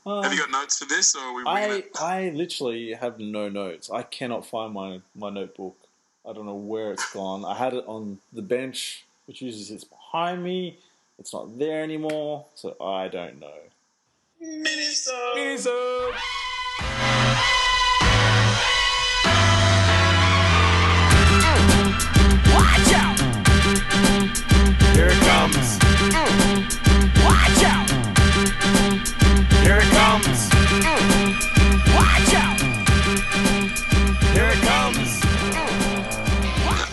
Have you got notes for this, or are we winging it? I literally have no notes. I cannot find my notebook. I don't know where it's gone. I had it on the bench, which usually sits behind me. It's not there anymore, so I don't know. MINISODE! Watch out! Here it comes. Watch out! Here it comes. Watch out! Here it comes.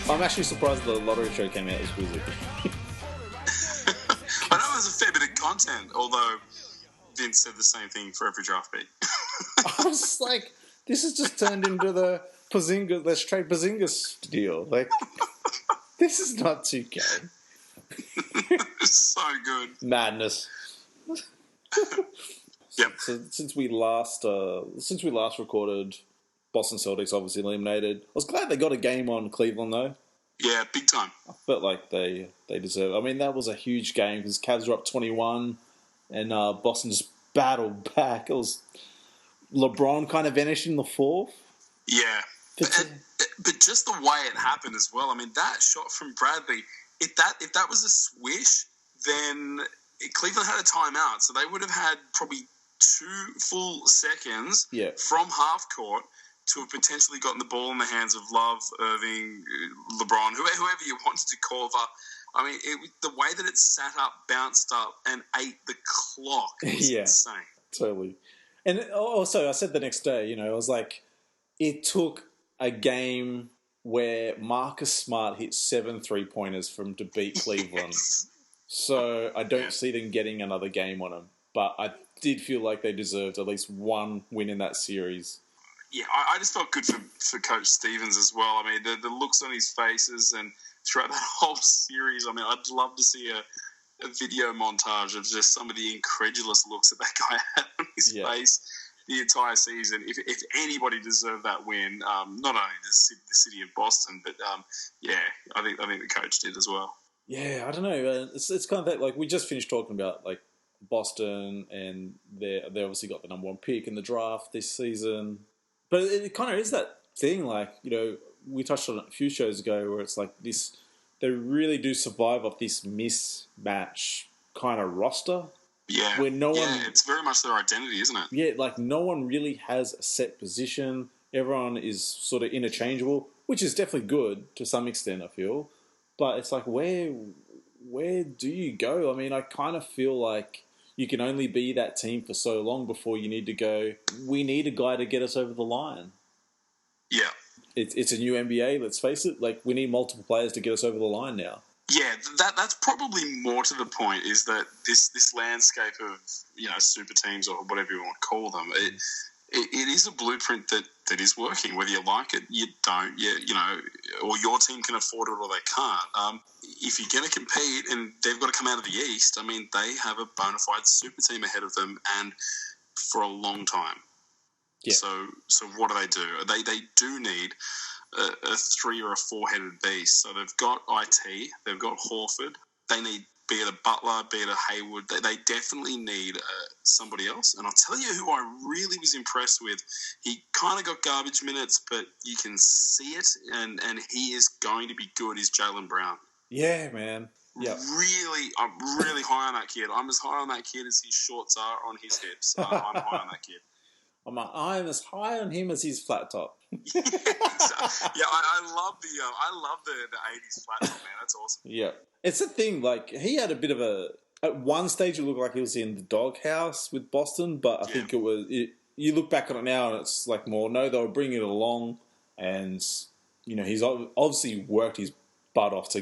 I'm actually surprised the lottery show came out this week. I know there's a fair bit of content, although Vince said the same thing for every draft beat. I was like, this has just turned into the Porzingis, let's trade Porzingis deal. Like, this is not 2K. So good. Madness. Yep. So since we last recorded, Boston Celtics obviously eliminated. I was glad they got a game on Cleveland though. Yeah, big time. I felt like they deserve it. I mean, that was a huge game because Cavs were up 21 and Boston just battled back. It was LeBron kind of vanished in the fourth. Yeah. But just the way it happened as well. I mean, that shot from Bradley, if that was a swish, then Cleveland had a timeout. So they would have had probably 2 full seconds from half court to have potentially gotten the ball in the hands of Love, Irving, LeBron, whoever you wanted to call up. I mean, the way that it sat up, bounced up, and ate the clock was insane. Totally. And also, I said the next day, I was like, it took a game where Marcus Smart hit 7 3-pointers to beat Cleveland. Yes. So I don't see them getting another game on them. But I did feel like they deserved at least one win in that series. Yeah, I just felt good for Coach Stevens as well. I mean, the looks on his faces and throughout that whole series, I mean, I'd love to see a video montage of just some of the incredulous looks that guy had on his face the entire season. If anybody deserved that win, not only the city of Boston, but I think the coach did as well. Yeah, I don't know. It's kind of that, like, we just finished talking about like Boston, and they obviously got the number 1 pick in the draft this season. But it kind of is that thing, like, we touched on it a few shows ago, where it's like this, they really do survive off this mismatch kind of roster. Yeah, where no one, it's very much their identity, isn't it? Yeah, like no one really has a set position. Everyone is sort of interchangeable, which is definitely good to some extent, I feel. But it's like, where do you go? I mean, I kind of feel like you can only be that team for so long before you need to go, we need a guy to get us over the line. Yeah. It's a new NBA, let's face it. Like, we need multiple players to get us over the line now. Yeah, that's probably more to the point, is that this landscape of, super teams or whatever you want to call them, it is a blueprint that is working. Whether you like it, you don't, or your team can afford it or they can't. If you're going to compete and they've got to come out of the East, I mean, they have a bona fide super team ahead of them, and for a long time. Yeah. So what do? They do need a 3 or a 4-headed beast. So they've got IT, they've got Horford. They need, be it a Butler, be it a Hayward, they definitely need somebody else. And I'll tell you who I really was impressed with. He kind of got garbage minutes, but you can see it, and he is going to be good, is Jaylen Brown. Yeah, man. Yeah. I'm really high on that kid. I'm as high on that kid as his shorts are on his hips. I'm high on that kid. I'm as high on him as his flat top. I love the 80s flat top, man. That's awesome. Yeah. It's a thing, like, he had a bit of at one stage it looked like he was in the doghouse with Boston, but I think you look back on it now and it's like more, no, they were bringing it along, and, he's obviously worked his butt off to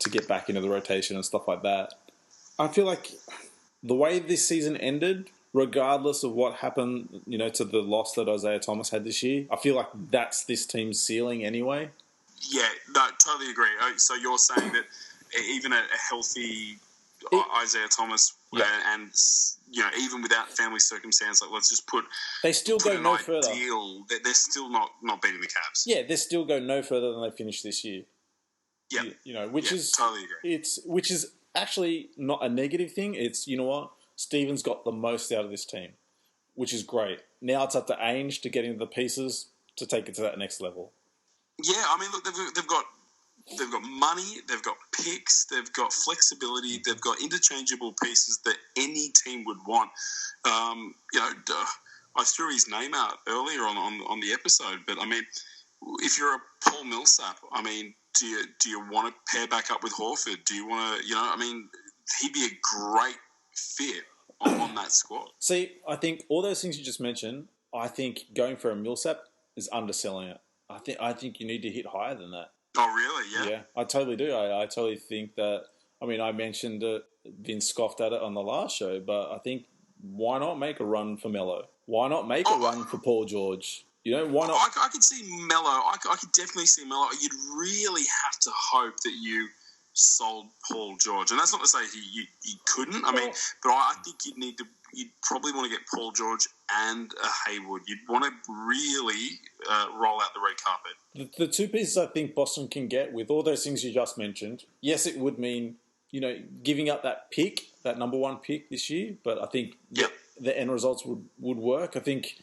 get back into the rotation and stuff like that. I feel like the way this season ended, regardless of what happened, to the loss that Isaiah Thomas had this year, I feel like that's this team's ceiling anyway. Yeah, no, totally agree. So you're saying that even a healthy Isaiah Thomas, and even without family circumstance, like, let's just put they still go no further. They're still not beating the Cavs. Yeah, they still go no further than they finished this year. Yeah, which is totally agree. Which is actually not a negative thing. It's, Stevens got the most out of this team. which is great. Now it's up to Ainge to get into the pieces to take it to that next level. Yeah, I mean, look, they've got money, they've got picks, they've got flexibility, they've got interchangeable pieces that any team would want. I threw his name out earlier on the episode, but I mean, if you're a Paul Millsap, I mean, do you want to pair back up with Horford? Do you want to, I mean, he'd be a great fit on that squad. See, I think all those things you just mentioned, I think going for a Millsap is underselling it. I think you need to hit higher than that. Oh, really? Yeah, I totally do. I totally think that. I mean, I mentioned it. Vince scoffed at it on the last show, but I think why not make a run for Melo? Why not make a run for Paul George? Why not? I could see Melo. I could definitely see Melo. You'd really have to hope that you sold Paul George, and that's not to say he couldn't. I mean, but I think you'd probably want to get Paul George and a Hayward. You'd want to really roll out the red carpet. The two pieces I think Boston can get with all those things you just mentioned, yes, it would mean, giving up that pick, that number one pick this year, but I think the end results would work. I think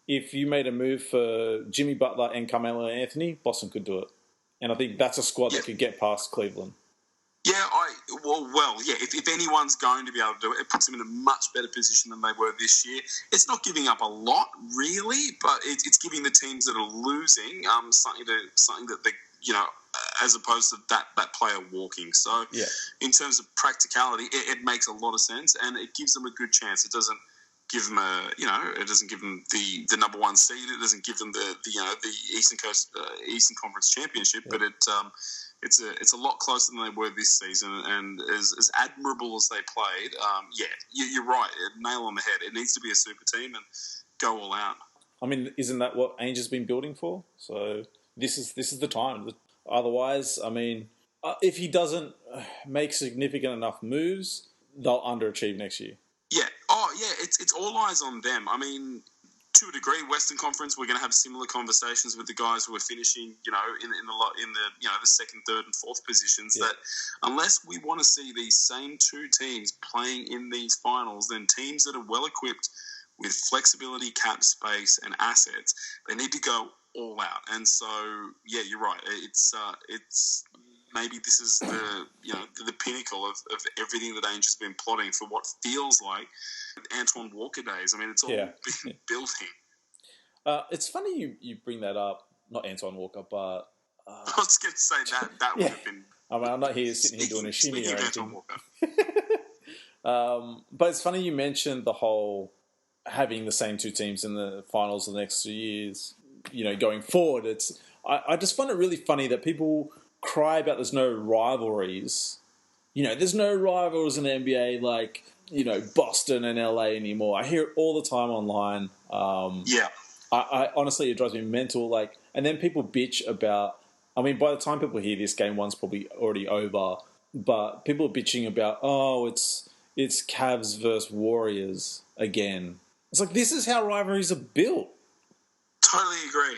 if you made a move for Jimmy Butler and Carmelo Anthony, Boston could do it. And I think that's a squad that could get past Cleveland. Yeah, if anyone's going to be able to do it, it puts them in a much better position than they were this year. It's not giving up a lot, really, but it's giving the teams that are losing something that they, as opposed to that player walking. So, in terms of practicality, it makes a lot of sense, and it gives them a good chance. It doesn't give them it doesn't give them the number one seed. It doesn't give them the Eastern Conference Championship, but it's a lot closer than they were this season, and as admirable as they played, you're right, nail on the head. It needs to be a super team and go all out. I mean, isn't that what Ainge has been building for? So this is the time. Otherwise, I mean, if he doesn't make significant enough moves, they'll underachieve next year. Yeah. Oh, yeah. It's all eyes on them. I mean, to a degree, Western Conference, we're going to have similar conversations with the guys who are finishing, in the second, third, and fourth positions. That unless we want to see these same two teams playing in these finals, then teams that are well equipped with flexibility, cap space, and assets, they need to go all out. And so, yeah, you're right. It's maybe this is the pinnacle of everything that Ainge has been plotting for what feels like Antoine Walker days. I mean, it's all been built in. It's funny you bring that up. Not Antoine Walker, but I was going to say that would have been. I mean, I'm not sitting here doing a shimmy or anything. But it's funny you mentioned the whole having the same two teams in the finals the next 2 years. Going forward, I just find it really funny that people cry about there's no rivalries. There's no rivals in the NBA like, Boston and LA anymore. I hear it all the time online. I honestly, it drives me mental. Like, and then people bitch about, I mean, by the time people hear this, game one's probably already over, but people are bitching about, it's Cavs versus Warriors again. It's like, this is how rivalries are built. Totally agree.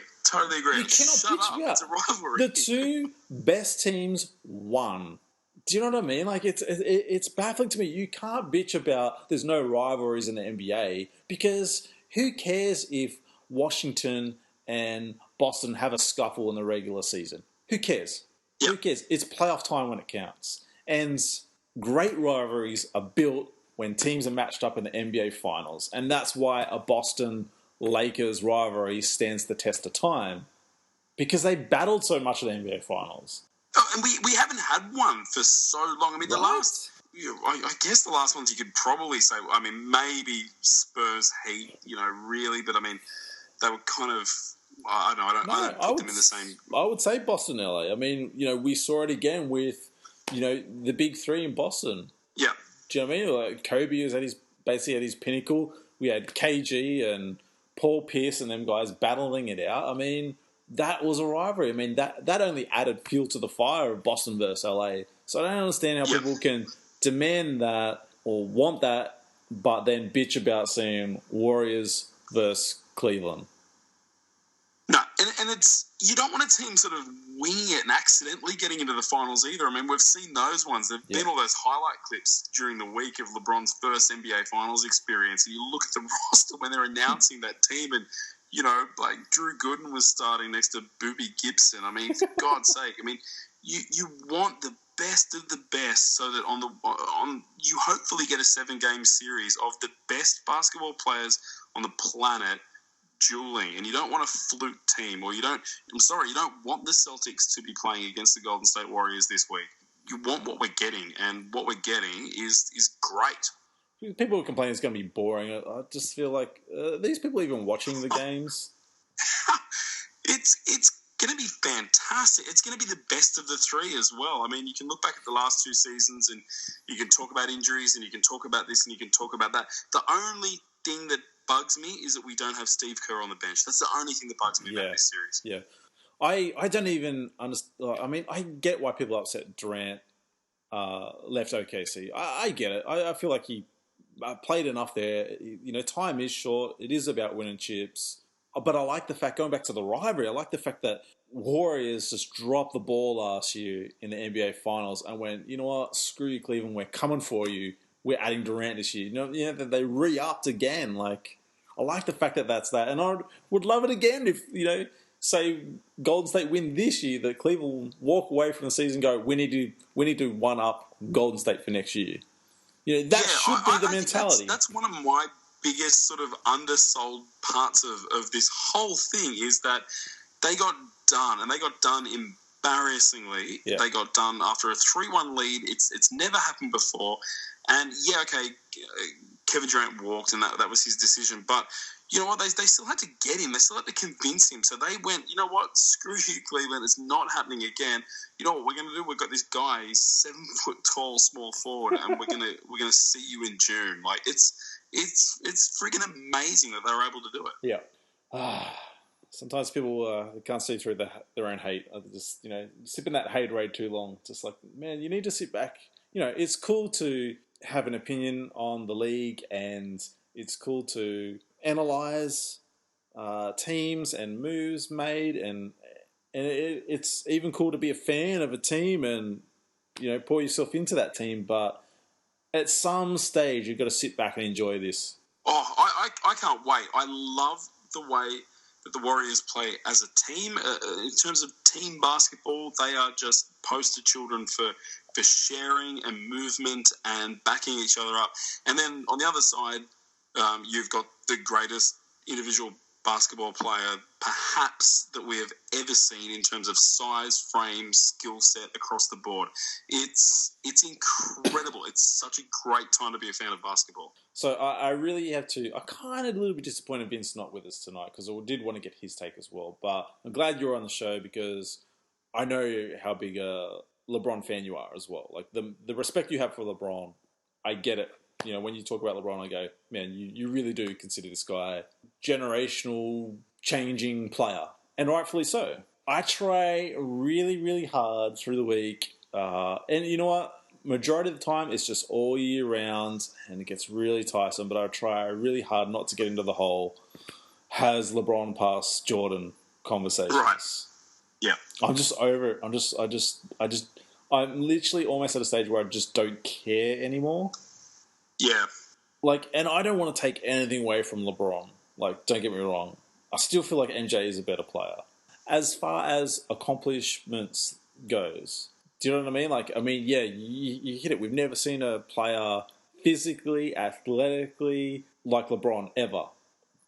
You cannot bitch about it's a rivalry. The two best teams won. Do you know what I mean? Like, it's baffling to me. You can't bitch about there's no rivalries in the NBA because who cares if Washington and Boston have a scuffle in the regular season? Who cares? Yep. Who cares? It's playoff time when it counts. And great rivalries are built when teams are matched up in the NBA Finals. And that's why a Boston Lakers rivalry stands the test of time because they battled so much in the NBA Finals. Oh, and we haven't had one for so long. I mean, I guess the last ones you could probably say, I mean, maybe Spurs Heat, really, but I mean, they were kind of, I don't put them in the same. I would say Boston, LA. I mean, we saw it again with, the big three in Boston. Yeah. Do you know what I mean? Like Kobe was basically at his pinnacle. We had KG and Paul Pierce and them guys battling it out. I mean, that was a rivalry. I mean, that only added fuel to the fire of Boston versus LA. So I don't understand how people can demand that or want that, but then bitch about seeing Warriors versus Cleveland. No, And it's, you don't want a team sort of winging it and accidentally getting into the finals either. I mean, we've seen those ones. There have been all those highlight clips during the week of LeBron's first NBA Finals experience, and you look at the roster when they're announcing that team, and you know, like Drew Gooden was starting next to Boobie Gibson. I mean, for God's sake, I mean, you want the best of the best, so that on you hopefully get a 7-game series of the best basketball players on the planet dueling, and you don't want a fluke team, or you don't want the Celtics to be playing against the Golden State Warriors this week. You want what we're getting, and what we're getting is great. People complain it's going to be boring. I just feel like these people even watching the games. It's going to be fantastic. It's going to be the best of the three as well. I mean, you can look back at the last 2 seasons, and you can talk about injuries, and you can talk about this, and you can talk about that. The only thing that bugs me is that we don't have Steve Kerr on the bench. That's the only thing that bugs me about this series. Yeah. I don't even understand. I mean, I get why people are upset Durant left OKC. I get it. I feel like he played enough there. You know, time is short. It is about winning chips. But I like the fact, going back to the rivalry, I like the fact that Warriors just dropped the ball last year in the NBA Finals and went, you know what, screw you, Cleveland, we're coming for you. We're adding Durant this year. You know, they re-upped again. Like, I like the fact that that's that. And I would love it again if, you know, say Golden State win this year, that Cleveland walk away from the season and go, we need to one-up Golden State for next year. You know, that should be the mentality. That's one of my biggest sort of undersold parts of this whole thing, is that they got done, and they got done embarrassingly. Yeah. They got done after a 3-1 lead. It's never happened before. And yeah, okay, Kevin Durant walked, and that was his decision. But you know what? They still had to get him. They still had to convince him. So they went, you know what? Screw you, Cleveland. It's not happening again. You know what we're going to do? We've got this guy. He's 7 foot tall, small forward, and we're gonna see you in June. Like it's freaking amazing that they were able to do it. Yeah. Sometimes people can't see through their own hate. Just, you know, sipping that haterade too long. Just like, man, you need to sit back. You know, it's cool to have an opinion on the league, and it's cool to analyze teams and moves made, and it's even cool to be a fan of a team and, you know, pour yourself into that team. But at some stage, you've got to sit back and enjoy this. Oh, I can't wait. I love the way that the Warriors play as a team. In terms of team basketball, they are just poster children for sharing and movement and backing each other up. And then on the other side, you've got the greatest individual basketball player perhaps that we have ever seen in terms of size, frame, skill set across the board. It's incredible. It's such a great time to be a fan of basketball. So I really have to... I'm kind of a little bit disappointed Vince's not with us tonight, because I did want to get his take as well. But I'm glad you're on the show, because I know how big a LeBron fan you are as well. Like, the respect you have for LeBron, I get it. You know, when you talk about LeBron, I go, man, you really do consider this guy generational, changing player. And rightfully so. I try really, really hard through the week. And you know what? Majority of the time, it's just all year round, and it gets really tiresome. But I try really hard not to get into the whole has LeBron passed Jordan conversations. Right. Yeah. I'm just over it. I'm literally almost at a stage where I just don't care anymore. Yeah. Like, and I don't want to take anything away from LeBron. Like, don't get me wrong. I still feel like MJ is a better player. As far as accomplishments goes, do you know what I mean? Like, I mean, yeah, you hit it. We've never seen a player physically, athletically like LeBron ever.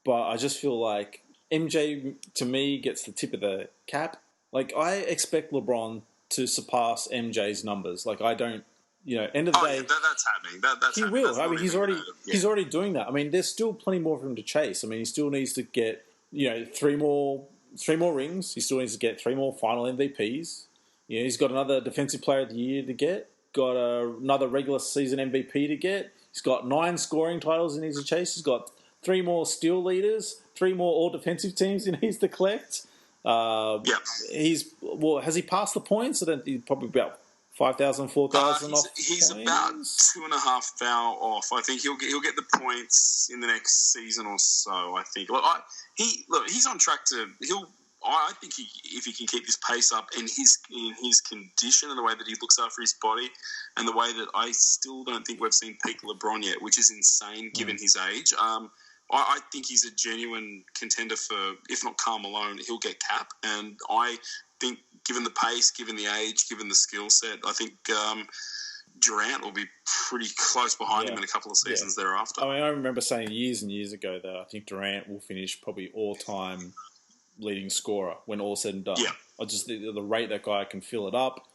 But I just feel like MJ, to me, gets the tip of the cap. Like, I expect LeBron to surpass MJ's numbers. Like, I don't, you know, end of the day... Yeah, that's happening. That's he happening. will. That's I mean, he's already doing that. I mean, there's still plenty more for him to chase. I mean, he still needs to get, you know, three more rings. He still needs to get 3 more final MVPs. You know, he's got another Defensive Player of the Year to get. Got another regular season MVP to get. He's got 9 scoring titles he needs to chase. He's got 3 more steal leaders, 3 more all-defensive teams he needs to collect. Has he passed the points? He's probably about 5,000, 4,000 off. He's about 2.5 thou off. I think he'll get the points in the next season or so. I think. Look, he's on track to. He'll I think if he can keep this pace up and in his condition and the way that he looks after his body and the way that I still don't think we've seen peak LeBron yet, which is insane given his age. I think he's a genuine contender for, if not Karl Malone, he'll get Cap. And I think given the pace, given the age, given the skill set, I think Durant will be pretty close behind him in a couple of seasons thereafter. I mean, I remember saying years and years ago that I think Durant will finish probably all-time leading scorer when all's said and done. Yeah. I just the rate that guy can fill it up.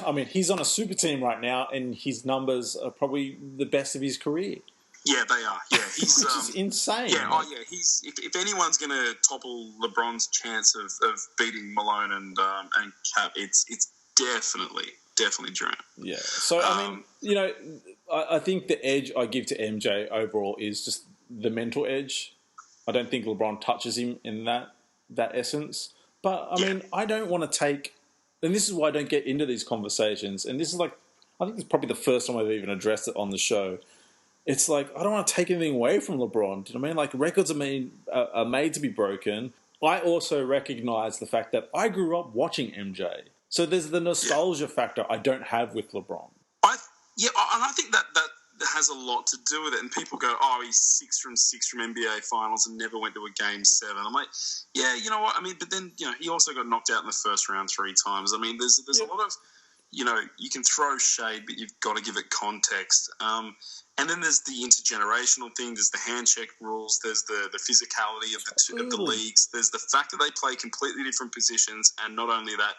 I mean, he's on a super team right now, and his numbers are probably the best of his career. Yeah, they are. Yeah, he's which is insane. Yeah, he's if anyone's going to topple LeBron's chance of beating Malone and Cap, it's definitely Durant. Yeah. So I mean, I think the edge I give to MJ overall is just the mental edge. I don't think LeBron touches him in that essence. But I mean, I don't want to take, and this is why I don't get into these conversations. And this is like, I think it's probably the first time I've even addressed it on the show. It's like, I don't want to take anything away from LeBron. Do you know what I mean? Like, records are made to be broken. I also recognize the fact that I grew up watching MJ. So there's the nostalgia factor I don't have with LeBron. And I think that has a lot to do with it. And people go, oh, he's 6 from NBA finals and never went to a game 7. I'm like, yeah, you know what? I mean, but then, he also got knocked out in the first round 3 times. I mean, there's a lot of, you can throw shade, but you've got to give it context. And then there's the intergenerational thing. There's the handshake rules. There's the physicality of the leagues. There's the fact that they play completely different positions, and not only that,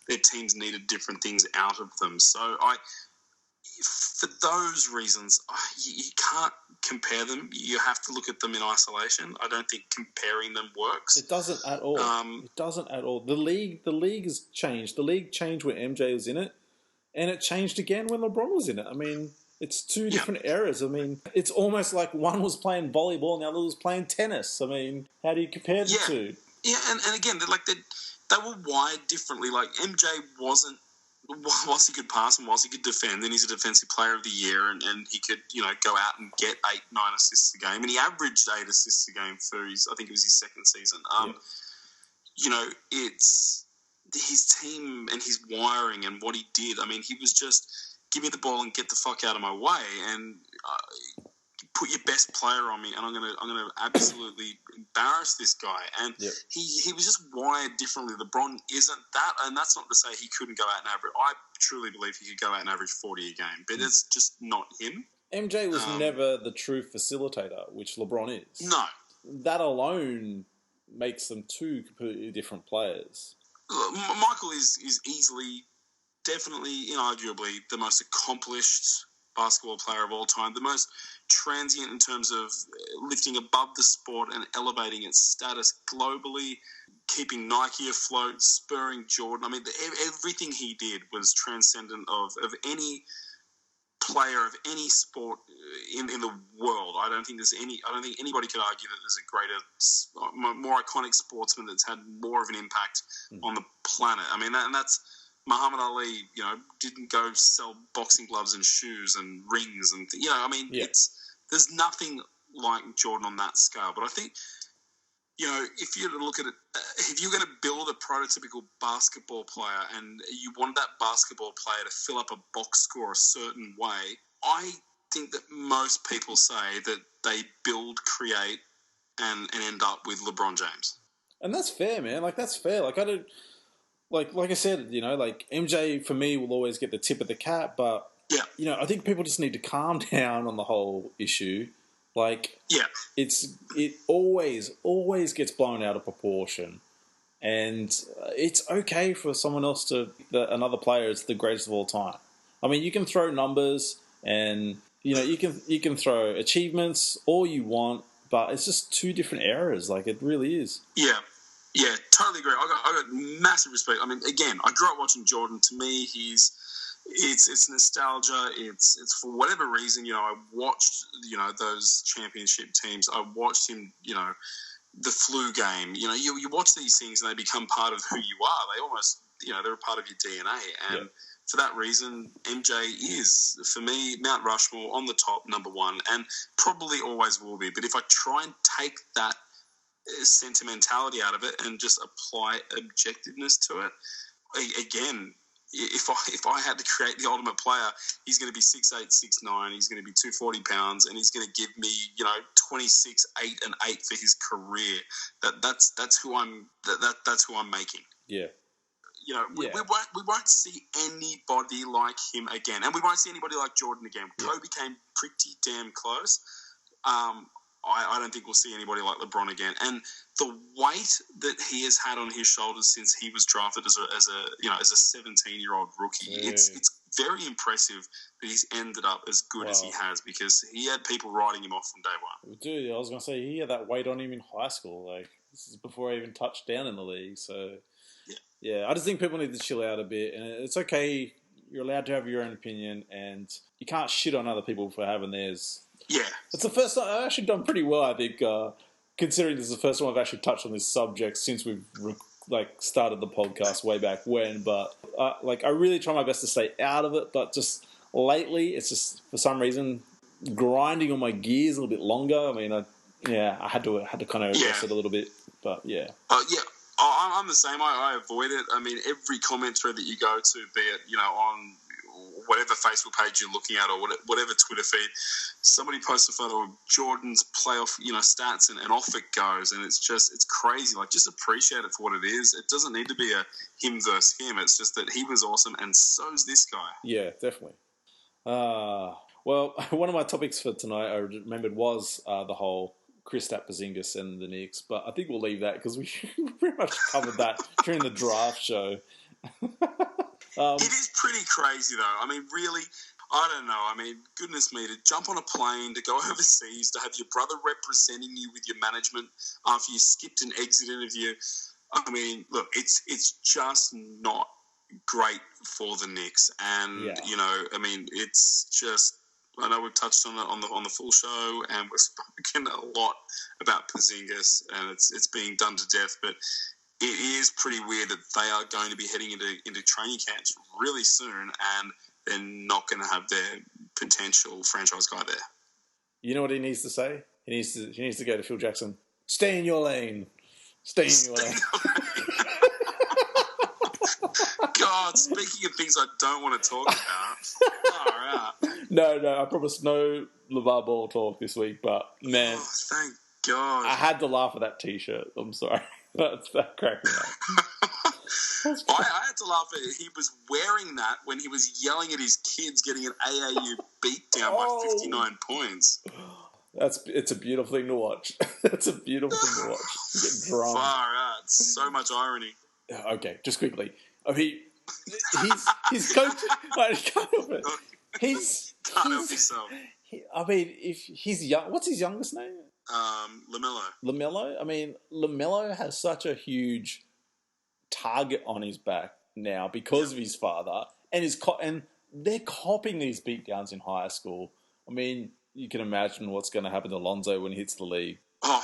their teams needed different things out of them. So for those reasons, you can't compare them. You have to look at them in isolation. I don't think comparing them works. It doesn't at all. It doesn't at all. The league has changed. The league changed when MJ was in it, and it changed again when LeBron was in it. I mean, it's 2 different eras. I mean, it's almost like one was playing volleyball and the other was playing tennis. I mean, how do you compare the two? Yeah, and again, they were wired differently. Like, MJ wasn't, whilst he could pass and whilst he could defend, then he's a defensive player of the year, and he could, go out and get 8-9 assists a game. And he averaged 8 assists a game for I think it was his second season. It's his team and his wiring and what he did. I mean, he was just, give me the ball and get the fuck out of my way, and put your best player on me, and I'm gonna absolutely embarrass this guy. And he was just wired differently. LeBron isn't that, and that's not to say he couldn't go out and average. I truly believe he could go out and average 40 a game, but it's just not him. MJ was never the true facilitator, which LeBron is. No, that alone makes them 2 completely different players. Michael is easily, definitely, inarguably, the most accomplished basketball player of all time, the most transient in terms of lifting above the sport and elevating its status globally, keeping Nike afloat, spurring Jordan. I mean, everything he did was transcendent of any player of any sport in the world. I don't think anybody could argue that there's a greater, more iconic sportsman that's had more of an impact on the planet. I mean, and that's Muhammad Ali. Didn't go sell boxing gloves and shoes and rings and there's nothing like Jordan on that scale. But I think, if you look at it, if you're going to build a prototypical basketball player and you want that basketball player to fill up a box score a certain way, I think that most people say that they build, create, and end up with LeBron James. And that's fair, man. Like, that's fair. Like, I don't... Like I said, MJ for me will always get the tip of the cap, but I think people just need to calm down on the whole issue. It always gets blown out of proportion, and it's okay for someone else another player is the greatest of all time. I mean, you can throw numbers and you can throw achievements all you want, but it's just 2 different eras. Like, it really is. Yeah, totally agree. I got massive respect. I mean, again, I grew up watching Jordan. To me, it's nostalgia. It's for whatever reason, I watched, those championship teams. I watched him, the flu game. You watch these things and they become part of who you are. They almost, they're a part of your DNA. And for that reason, MJ is, for me, Mount Rushmore on the top, number 1, and probably always will be. But if I try and take that sentimentality out of it and just apply objectiveness to it. Again, if I had to create the ultimate player, he's going to be 6'8", 6'9", he's going to be 240 pounds, and he's going to give me 26, 8, and 8 for his career. That's who I'm making. Yeah. We won't see anybody like him again, and we won't see anybody like Jordan again. Yeah. Kobe came pretty damn close. I don't think we'll see anybody like LeBron again. And the weight that he has had on his shoulders since he was drafted as a 17-year-old rookie, it's very impressive that he's ended up as good as he has, because he had people writing him off from day one. Dude, I was going to say, he had that weight on him in high school. Like, this is before I even touched down in the league. So, yeah, I just think people need to chill out a bit. And it's okay. You're allowed to have your own opinion, and you can't shit on other people for having theirs. Yeah. It's the first time I've actually done pretty well, I think, considering this is the first time I've actually touched on this subject since we've started the podcast way back when. But I really try my best to stay out of it. But just lately, it's just for some reason grinding on my gears a little bit longer. I mean, I had to kind of address it a little bit. But yeah. I'm the same. I avoid it. I mean, every comment thread that you go to, be it on whatever Facebook page you're looking at or whatever Twitter feed, somebody posts a photo of Jordan's playoff, stats, and off it goes, and it's crazy. Like, just appreciate it for what it is. It doesn't need to be a him versus him. It's just that he was awesome, and so's this guy. Yeah, definitely. Well, one of my topics for tonight, I remembered, was the whole Kristaps Porzingis and the Knicks, but I think we'll leave that because we pretty much covered that during the draft show. It is pretty crazy, though. I mean, really, I don't know. I mean, goodness me, to jump on a plane, to go overseas, to have your brother representing you with your management after you skipped an exit interview. I mean, look, it's just not great for the Knicks. And, I mean, it's just, I know we've touched on it on the full show, and we've spoken a lot about Porzingis, and it's being done to death, but it is pretty weird that they are going to be heading into training camps really soon, and they're not going to have their potential franchise guy there. You know what he needs to say? He needs to go to Phil Jackson. Stay in your lane. Stay in your lane. God, speaking of things I don't want to talk about. All right. No, I promise no LeVar Ball talk this week, but man. Oh, thank God. I had to laugh at that T-shirt. I'm sorry. That cracked me up. I had to laugh at it. He was wearing that when he was yelling at his kids getting an AAU beat down by 59 points. It's a beautiful thing to watch. It's a beautiful thing to watch. Get drunk. Far out. So much irony. Okay, just quickly. I mean, he's coach. He's can't help yourself. I mean, if he's young, what's his youngest name? LaMelo. I mean, LaMelo has such a huge target on his back now because of his father, and they're copying these beatdowns in high school. I mean, you can imagine what's going to happen to Lonzo when he hits the league. Oh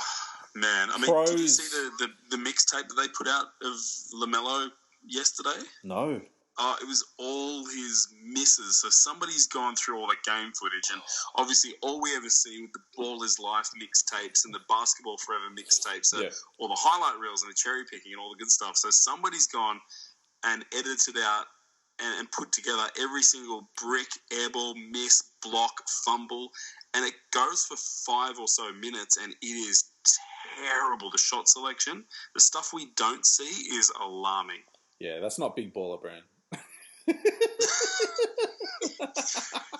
man! I mean, did you see the mixtape that they put out of LaMelo yesterday? No. It was all his misses. So somebody's gone through all the game footage, and obviously all we ever see with the Ball is Life mixtapes and the Basketball Forever mixtapes are all the highlight reels and the cherry picking and all the good stuff. So somebody's gone and edited out and put together every single brick, airball, miss, block, fumble, and it goes for 5 or so minutes, and it is terrible. The shot selection, the stuff we don't see is alarming. Yeah, that's not Big Baller Brand.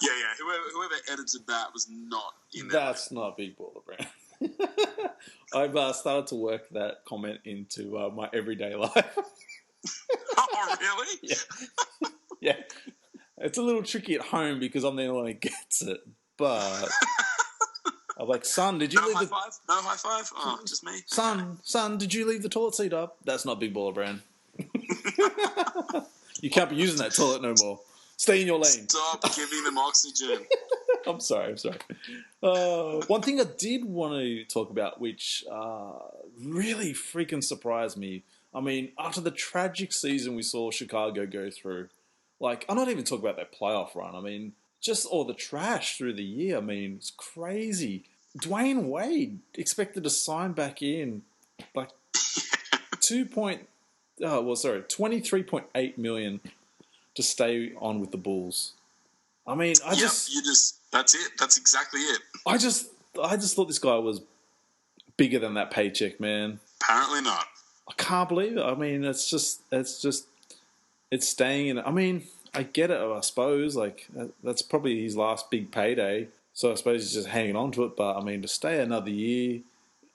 Yeah. Whoever edited that was not in there. That's not Big Baller Brand. I've started to work that comment into my everyday life. Oh, really? Yeah. Yeah. It's a little tricky at home because I'm the only one who gets it. But I'm like, son, did you leave the... No high five? Oh, just me. Son, did you leave the toilet seat up? That's not Big Baller Brand. You can't be using that toilet no more. Stay in your lane. Stop giving them oxygen. I'm sorry. One thing I did want to talk about, which really freaking surprised me. I mean, after the tragic season we saw Chicago go through, like, I'm not even talking about their playoff run. I mean, just all the trash through the year. I mean, it's crazy. Dwayne Wade expected to sign back in like 23.8 million to stay on with the Bulls. I mean, that's it. That's exactly it. I just thought this guy was bigger than that paycheck, man. Apparently not. I can't believe it. I mean, it's staying in. I mean, I get it, I suppose. Like, that's probably his last big payday. So I suppose he's just hanging on to it. But, I mean, to stay another year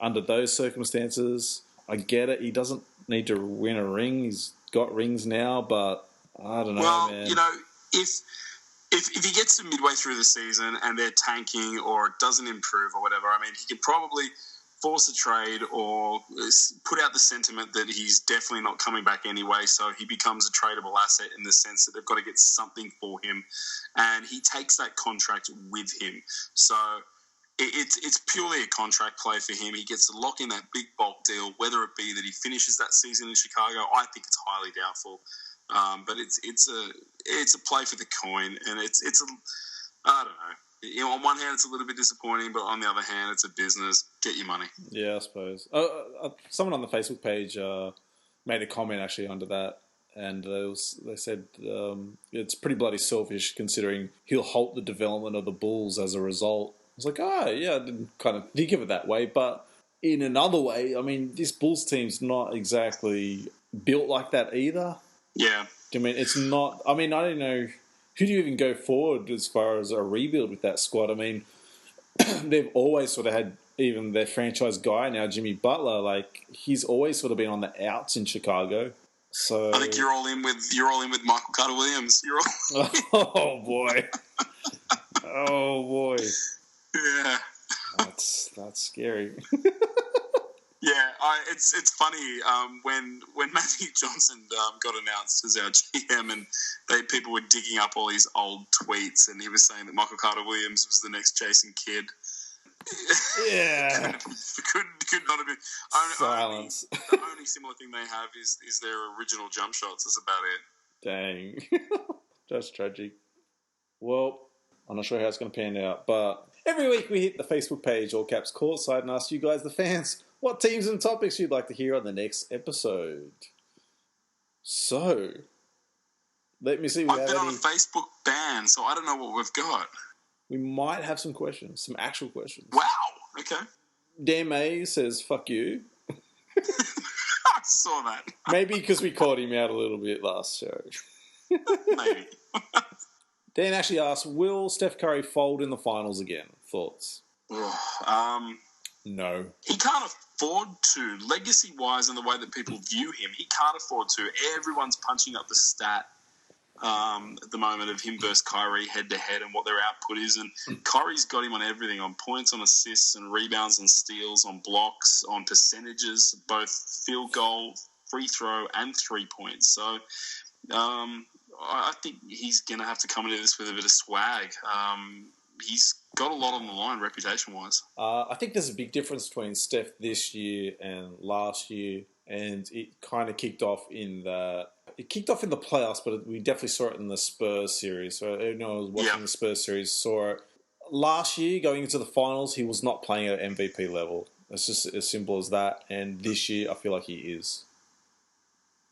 under those circumstances, I get it. He doesn't need to win a ring. He's got rings now, but I don't know, man. Well, you know, if he gets to midway through the season and they're tanking or it doesn't improve or whatever, I mean, he could probably force a trade or put out the sentiment that he's definitely not coming back anyway, so he becomes a tradable asset in the sense that they've got to get something for him, and he takes that contract with him. So it's purely a contract play for him. He gets to lock in that big bulk deal, whether it be that he finishes that season in Chicago. I think it's highly doubtful, but it's a play for the coin, and it's I don't know. You know, on one hand, it's a little bit disappointing, but on the other hand, it's a business. Get your money. Yeah, I suppose. Someone on the Facebook page made a comment actually under that, and they said it's pretty bloody selfish considering he'll halt the development of the Bulls as a result. I was like, yeah, I didn't kind of think of it that way, but in another way, I mean, this Bulls team's not exactly built like that either. Yeah. I mean, it's not. I mean, I don't know. Who do you even go forward as far as a rebuild with that squad? I mean, they've always sort of had even their franchise guy now, Jimmy Butler. Like, he's always sort of been on the outs in Chicago. So I think you're all in with Michael Carter Williams. You're all. Oh boy. Oh boy. Yeah. That's scary. Yeah, it's funny when Matthew Johnson got announced as our GM, and people were digging up all his old tweets, and he was saying that Michael Carter Williams was the next Jason Kidd. Yeah, could not have been. Silence. The only similar thing they have is their original jump shots. That's about it. Dang, that's tragic. Well, I'm not sure how it's going to pan out, but every week we hit the Facebook page, all caps courtside, and ask you guys, the fans, what teams and topics you'd like to hear on the next episode. So, let me see. I've been on a Facebook ban, so I don't know what we've got. We might have some questions, some actual questions. Wow. Okay. Dan May says, fuck you. I saw that. Maybe because we called him out a little bit last show. Maybe. Dan actually asked, will Steph Curry fold in the finals again? Thoughts? No. He can't afford to. Legacy-wise and the way that people view him, he can't afford to. Everyone's punching up the stat at the moment of him versus Kyrie head-to-head and what their output is. And Kyrie's got him on everything, on points, on assists, and rebounds, and steals, on blocks, on percentages, both field goal, free throw, and 3 points. So I think he's going to have to come into this with a bit of swag. He's got a lot on the line reputation-wise. I think there's a big difference between Steph this year and last year, and it kind of kicked off in the playoffs, but we definitely saw it in the Spurs series. So I was watching the Spurs series, saw it. Last year, going into the finals, he was not playing at MVP level. It's just as simple as that. And this year, I feel like he is.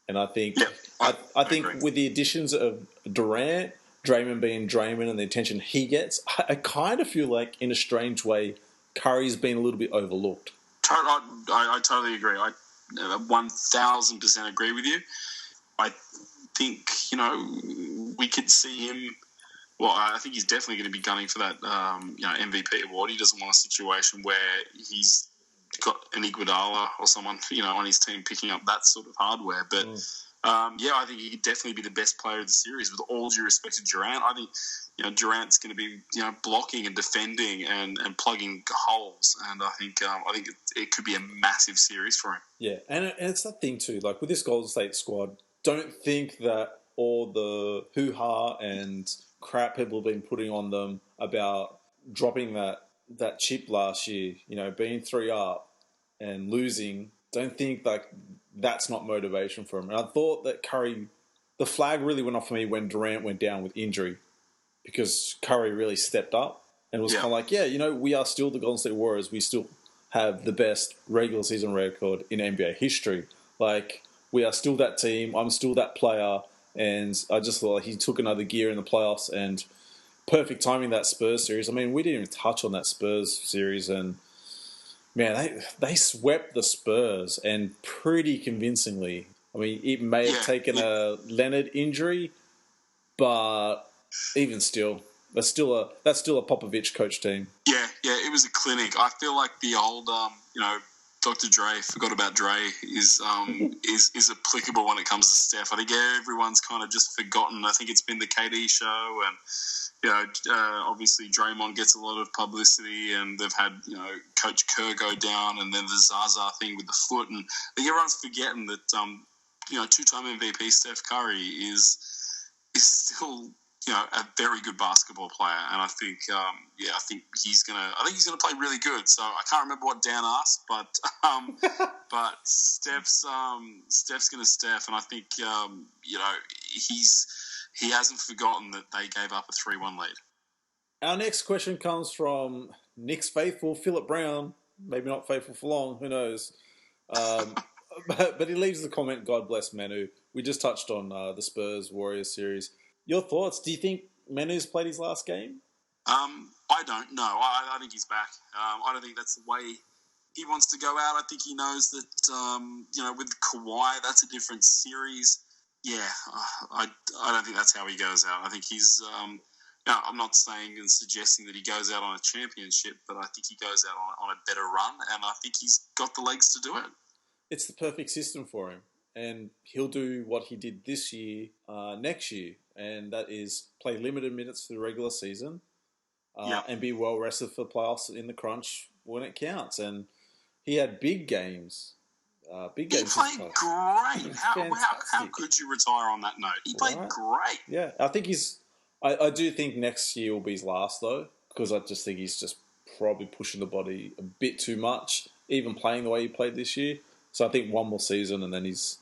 And I think, I think with the additions of Durant, Draymond being Draymond, and the attention he gets, I kind of feel like, in a strange way, Curry's been a little bit overlooked. I totally agree. I 1,000% agree with you. I think, we could see him. Well, I think he's definitely going to be gunning for that, MVP award. He doesn't want a situation where he's got an Iguodala or someone, on his team picking up that sort of hardware. But I think he could definitely be the best player of the series. With all due respect to Durant, I think Durant's going to be blocking and defending and plugging holes, and I think it could be a massive series for him. Yeah, and it's that thing too. Like with this Golden State squad, don't think that all the hoo-ha and crap people have been putting on them about dropping that chip last year, being 3 up and losing. Don't think like that's not motivation for him. And I thought that Curry, the flag really went off for me when Durant went down with injury, because Curry really stepped up and was kind of like, we are still the Golden State Warriors. We still have the best regular season record in NBA history. Like, we are still that team. I'm still that player. And I just thought he took another gear in the playoffs and perfect timing that Spurs series. I mean, we didn't even touch on that Spurs series. And, man, they swept the Spurs and pretty convincingly. I mean, it may have taken a Leonard injury, but even still, that's still a Popovich coach team. Yeah, it was a clinic. I feel like the old, Dr. Dre, forgot about Dre, is applicable when it comes to Steph. I think everyone's kind of just forgotten. I think it's been the KD show, and obviously Draymond gets a lot of publicity, and they've had Coach Kerr go down, and then the Zaza thing with the foot, and I think everyone's forgetting that two-time MVP Steph Curry is still a very good basketball player, and I think he's gonna play really good. So I can't remember what Dan asked, but Steph's gonna Steph, and I think he hasn't forgotten that they gave up a 3-1 lead. Our next question comes from Knicks faithful Philip Brown. Maybe not faithful for long. Who knows? But he leaves the comment, God bless Manu. We just touched on the Spurs-Warriors series. Your thoughts? Do you think Manu's played his last game? I don't know. I think he's back. I don't think that's the way he wants to go out. I think he knows that, with Kawhi, that's a different series. Yeah, I don't think that's how he goes out. I think he's... I'm not saying and suggesting that he goes out on a championship, but I think he goes out on a better run, and I think he's got the legs to do it. It's the perfect system for him, and he'll do what he did this year, next year, and that is play limited minutes for the regular season and be well rested for playoffs in the crunch when it counts. And he had big games. He played great. How could you retire on that note? He played great. Yeah, I think I do think next year will be his last, though, because I just think he's just probably pushing the body a bit too much, even playing the way he played this year. So I think one more season and then he's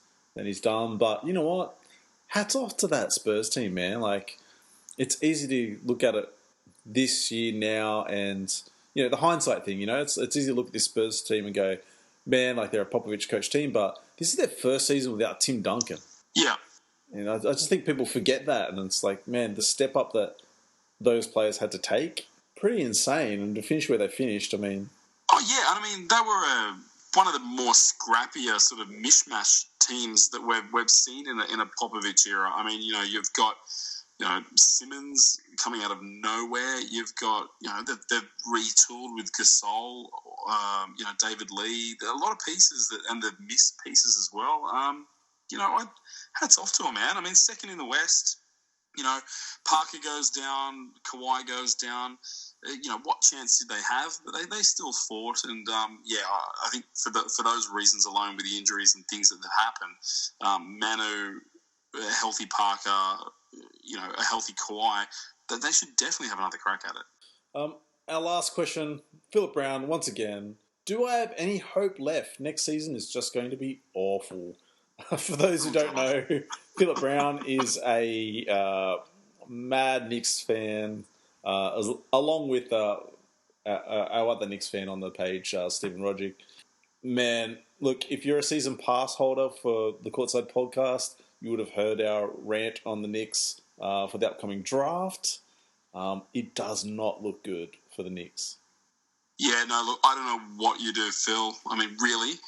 done. But you know what? Hats off to that Spurs team, man. Like, it's easy to look at it this year now and, the hindsight thing, it's easy to look at this Spurs team and go, man, like they're a Popovich coach team, but this is their first season without Tim Duncan. Yeah. And I just think people forget that, and it's like, man, the step up that those players had to take, pretty insane. And to finish where they finished, I mean... Oh, yeah, they were one of the more scrappier sort of mishmash teams that we've seen in a Popovich era. You've got, Simmons coming out of nowhere. You've got, they've retooled with Gasol, David Lee. There are a lot of pieces and they've missed pieces as well. Hats off to him, man. Second in the West. Parker goes down, Kawhi goes down. What chance did they have? But they still fought, and I think for those reasons alone, with the injuries and things that have happened, Manu, a healthy Parker, a healthy Kawhi, that they should definitely have another crack at it. Our last question, Philip Brown, once again. Do I have any hope left? Next season is just going to be awful. For those who don't know, Philip Brown is a mad Knicks fan, along with our other Knicks fan on the page, Stephen Roderick. Man, look, if you're a season pass holder for the Courtside podcast, you would have heard our rant on the Knicks for the upcoming draft. It does not look good for the Knicks. Yeah, no, look, I don't know what you do, Phil. Really.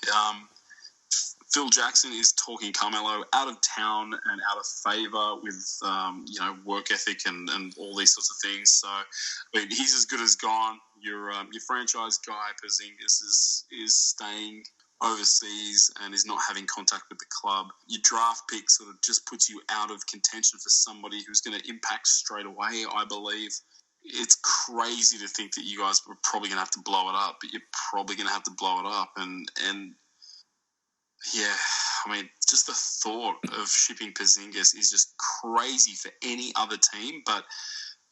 Phil Jackson is talking Carmelo out of town and out of favour with, work ethic and all these sorts of things. So, he's as good as gone. Your franchise guy, Porzingis, is staying overseas and is not having contact with the club. Your draft pick sort of just puts you out of contention for somebody who's going to impact straight away, I believe. It's crazy to think that you guys were probably going to have to blow it up, but you're probably going to have to blow it up. And yeah, just the thought of shipping Porzingis is just crazy for any other team. But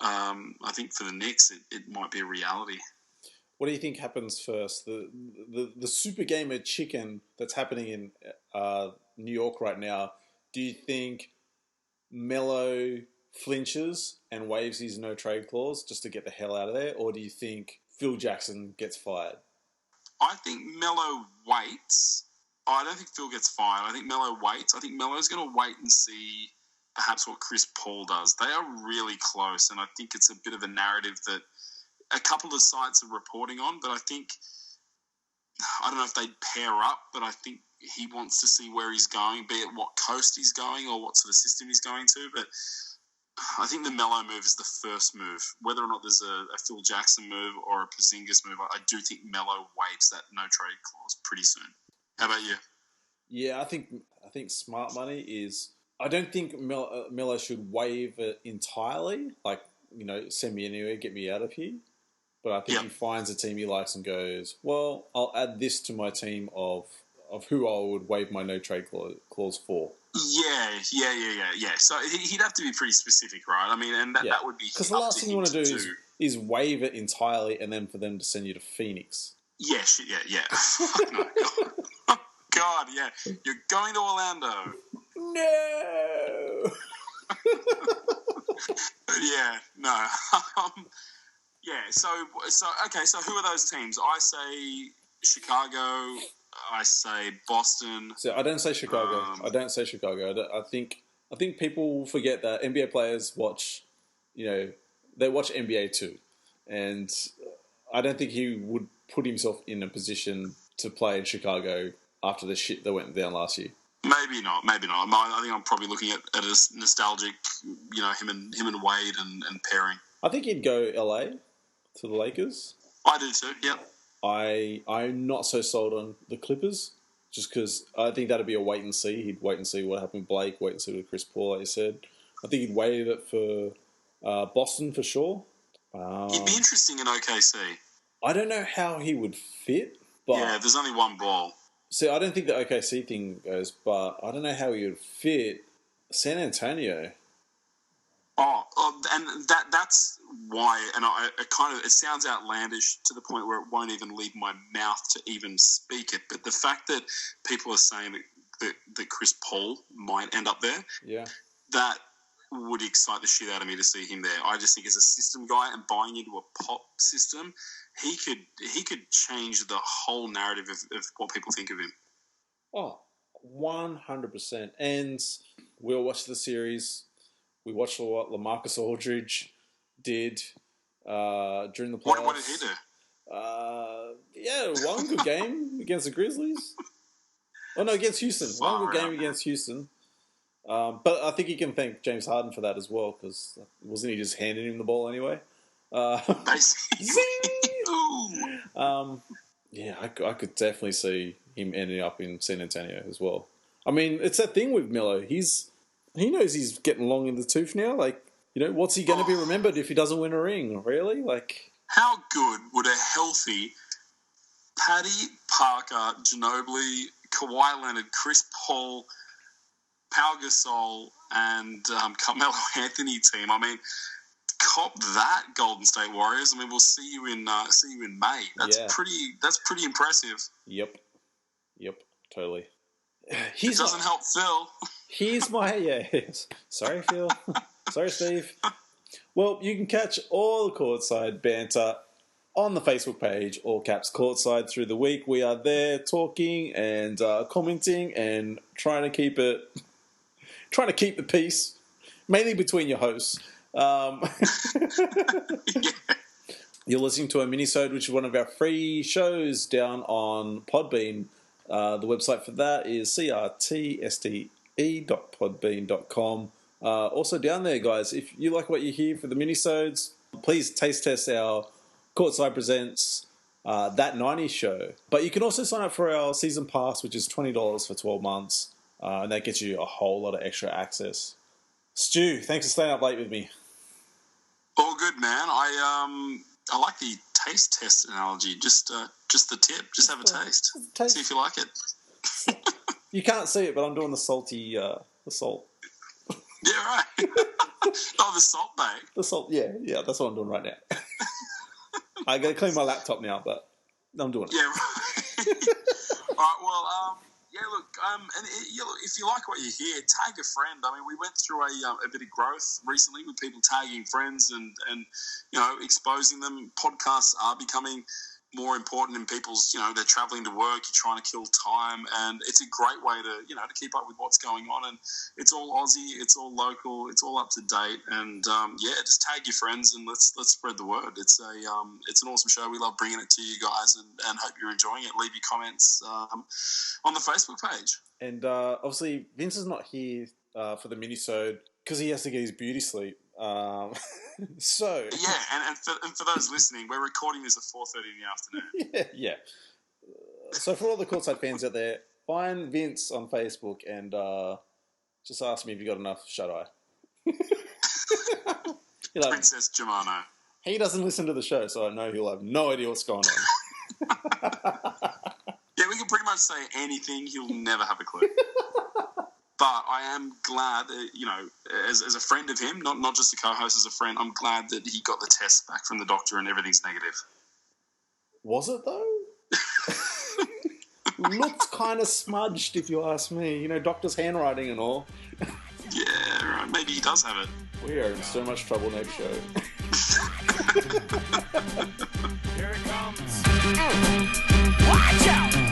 I think for the Knicks, it might be a reality. What do you think happens first? The super gamer chicken that's happening in New York right now, do you think Melo flinches and waives his no-trade clause just to get the hell out of there? Or do you think Phil Jackson gets fired? I think Melo waits. I don't think Phil gets fired. I think Melo waits. I think Melo's going to wait and see perhaps what Chris Paul does. They are really close, and I think it's a bit of a narrative that a couple of sites are reporting on, but I think, I don't know if they'd pair up, but I think he wants to see where he's going, be it what coast he's going or what sort of system he's going to, but I think the Melo move is the first move. Whether or not there's a Phil Jackson move or a Porzingis move, I do think Melo waives that no-trade clause pretty soon. How about you? Yeah, I think smart money is. I don't think Melo should waive it entirely. Like, send me anywhere, get me out of here. But I think he finds a team he likes and goes, well, I'll add this to my team of who I would waive my no trade clause for. Yeah. So he'd have to be pretty specific, right? I mean, and that would be because the last thing you want to do is waive it entirely and then for them to send you to Phoenix. Yeah. Fuck no. God, yeah. You're going to Orlando. No. Yeah, no. Yeah, so okay, so who are those teams? I say Chicago, I say Boston. So I don't say Chicago. I think people forget that NBA players watch, they watch NBA too. And I don't think he would put himself in a position to play in Chicago after the shit that went down last year. Maybe not. I think I'm probably looking at a nostalgic, him and Wade and pairing. I think he'd go LA to the Lakers. I do too, yep. I'm not so sold on the Clippers, just because I think that'd be a wait and see. He'd wait and see what happened with Blake, wait and see with Chris Paul, like you said. I think he'd waive it for Boston for sure. He'd be interesting in OKC. I don't know how he would fit, but... Yeah, there's only one ball. See, I don't think the OKC thing goes, but I don't know how he would fit San Antonio. And that's why, and it sounds outlandish to the point where it won't even leave my mouth to even speak it. But the fact that people are saying that Chris Paul might end up there, that would excite the shit out of me to see him there. I just think as a system guy and buying into a pop system, he could change the whole narrative of what people think of him. Oh, 100%. And we'll watch the series. We watched what LaMarcus Aldridge did during the playoffs. What did he do? One good game against the Grizzlies. Oh, no, against Houston. One good game against Houston. But I think you can thank James Harden for that as well, because wasn't he just handing him the ball anyway? I could definitely see him ending up in San Antonio as well. I mean, it's that thing with Melo. He knows he's getting long in the tooth now. Like, what's he going to be remembered if he doesn't win a ring? Really? Like, how good would a healthy Paddy, Parker, Ginobili, Kawhi Leonard, Chris Paul, Pau Gasol, and Carmelo Anthony team? I mean, cop that, Golden State Warriors. I mean, we'll see you in May. That's pretty impressive. Yep, totally. It doesn't help Phil. Here's my Sorry, Phil. Sorry, Steve. Well, you can catch all the courtside banter on the Facebook page, all caps courtside, through the week. We are there talking and commenting and trying to keep the peace, mainly between your hosts. You're listening to a minisode, which is one of our free shows down on Podbean. The website for that is CRTSDE.podbean.com. Also down there, guys, if you like what you hear for the minisodes, please taste test our Courtside Presents That 90s show. But you can also sign up for our season pass, which is $20 for 12 months. And that gets you a whole lot of extra access. Stu, thanks for staying up late with me. All good, man. I like the taste test analogy. Just the tip. Just have a taste. See if you like it. You can't see it, but I'm doing the salty, the salt. Yeah, right. Oh, the salt bag. The salt, yeah, that's what I'm doing right now. I got to clean my laptop now, but I'm doing it. Yeah, right. All right, well, if you like what you hear, tag a friend. I mean, we went through a bit of growth recently with people tagging friends and exposing them. Podcasts are becoming more important in people's, they're traveling to work, you're trying to kill time, and it's a great way to, to keep up with what's going on. And it's all Aussie, it's all local, it's all up to date, and just tag your friends and let's spread the word. It's an awesome show. We love bringing it to you guys, and hope you're enjoying it. Leave your comments on the Facebook page. And obviously Vince is not here for the minisode because he has to get his beauty sleep. So yeah, and for those listening, we're recording this at 4:30 in the afternoon. Yeah. So for all the courtside fans out there, find Vince on Facebook and just ask me if you got enough shut eye. Princess Germano. He doesn't listen to the show, so I know he'll have no idea what's going on. Yeah, we can pretty much say anything. He'll never have a clue. But I am glad that, as a friend of him, not just a co-host, as a friend, I'm glad that he got the test back from the doctor and everything's negative. Was it, though? Looked kind of smudged, if you ask me. Doctor's handwriting and all. Yeah, right. Maybe he does have it. We are in so much trouble next show. Here it comes. Watch out!